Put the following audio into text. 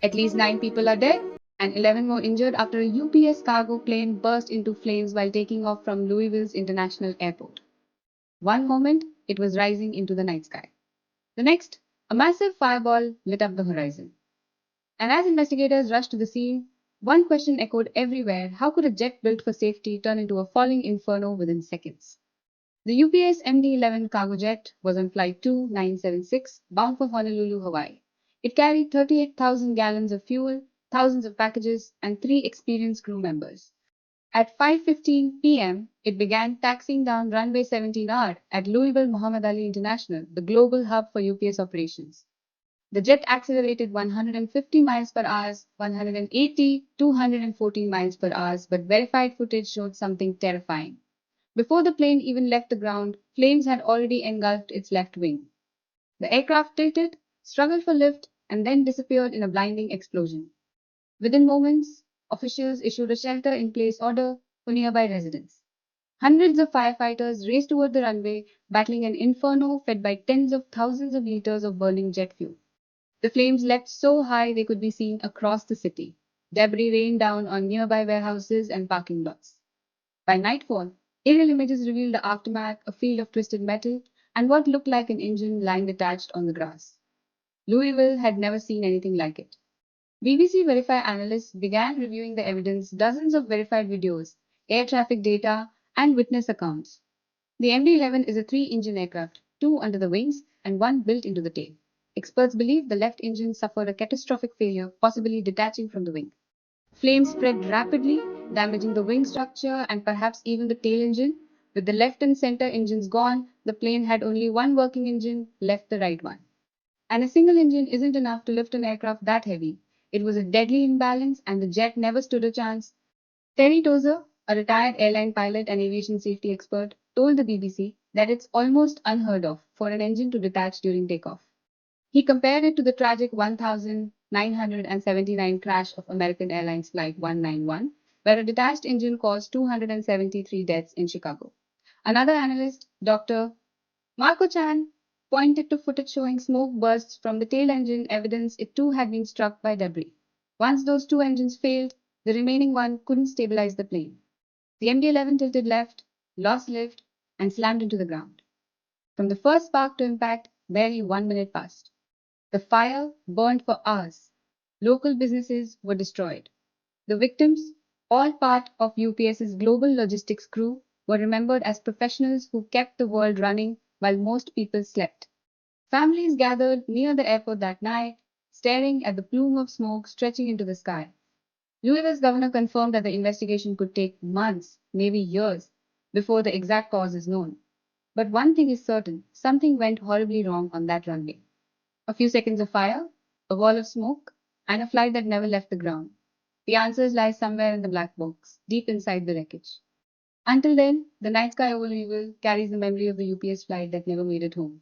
At least 9 people are dead and 11 more injured after a UPS cargo plane burst into flames while taking off from Louisville's International Airport. One moment, it was rising into the night sky. The next, a massive fireball lit up the horizon. And as investigators rushed to the scene, one question echoed everywhere: how could a jet built for safety turn into a falling inferno within seconds? The UPS MD-11 cargo jet was on Flight 2976, bound for Honolulu, Hawaii. It carried 38,000 gallons of fuel, thousands of packages, and 3 experienced crew members. At 5:15 p.m., it began taxiing down runway 17R at Louisville Muhammad Ali International, the global hub for UPS operations. The jet accelerated 150 miles per hour, 180, 214 miles per hour, but verified footage showed something terrifying. Before the plane even left the ground, flames had already engulfed its left wing. The aircraft tilted, struggled for lift, and then disappeared in a blinding explosion. Within moments, officials issued a shelter-in-place order for nearby residents. Hundreds of firefighters raced toward the runway, battling an inferno fed by tens of thousands of liters of burning jet fuel. The flames leapt so high they could be seen across the city. Debris rained down on nearby warehouses and parking lots. By nightfall, aerial images revealed the aftermath: a field of twisted metal and what looked like an engine lying detached on the grass. Louisville had never seen anything like it. BBC Verify analysts began reviewing the evidence: dozens of verified videos, air traffic data, and witness accounts. The MD-11 is a 3-engine aircraft, 2 under the wings and 1 built into the tail. Experts believe the left engine suffered a catastrophic failure, possibly detaching from the wing. Flames spread rapidly, damaging the wing structure and perhaps even the tail engine. With the left and center engines gone, the plane had only one working engine, left the right one. And a single engine isn't enough to lift an aircraft that heavy. It was a deadly imbalance, and the jet never stood a chance. Terry Tozer, a retired airline pilot and aviation safety expert, told the BBC that it's almost unheard of for an engine to detach during takeoff. He compared it to the tragic 1979 crash of American Airlines Flight 191, where a detached engine caused 273 deaths in Chicago. Another analyst, Dr. Marco Chan, pointed to footage showing smoke bursts from the tail engine, evidence it too had been struck by debris. Once those 2 engines failed, the remaining one couldn't stabilize the plane. The MD-11 tilted left, lost lift, and slammed into the ground. From the first spark to impact, barely 1 minute passed. The fire burned for hours. Local businesses were destroyed. The victims, all part of UPS's global logistics crew, were remembered as professionals who kept the world running while most people slept. Families gathered near the airport that night, staring at the plume of smoke stretching into the sky. Louisville's governor confirmed that the investigation could take months, maybe years, before the exact cause is known. But one thing is certain: something went horribly wrong on that runway. A few seconds of fire, a wall of smoke, and a flight that never left the ground. The answers lie somewhere in the black box, deep inside the wreckage. Until then, the night sky over Louisville carries the memory of the UPS flight that never made it home.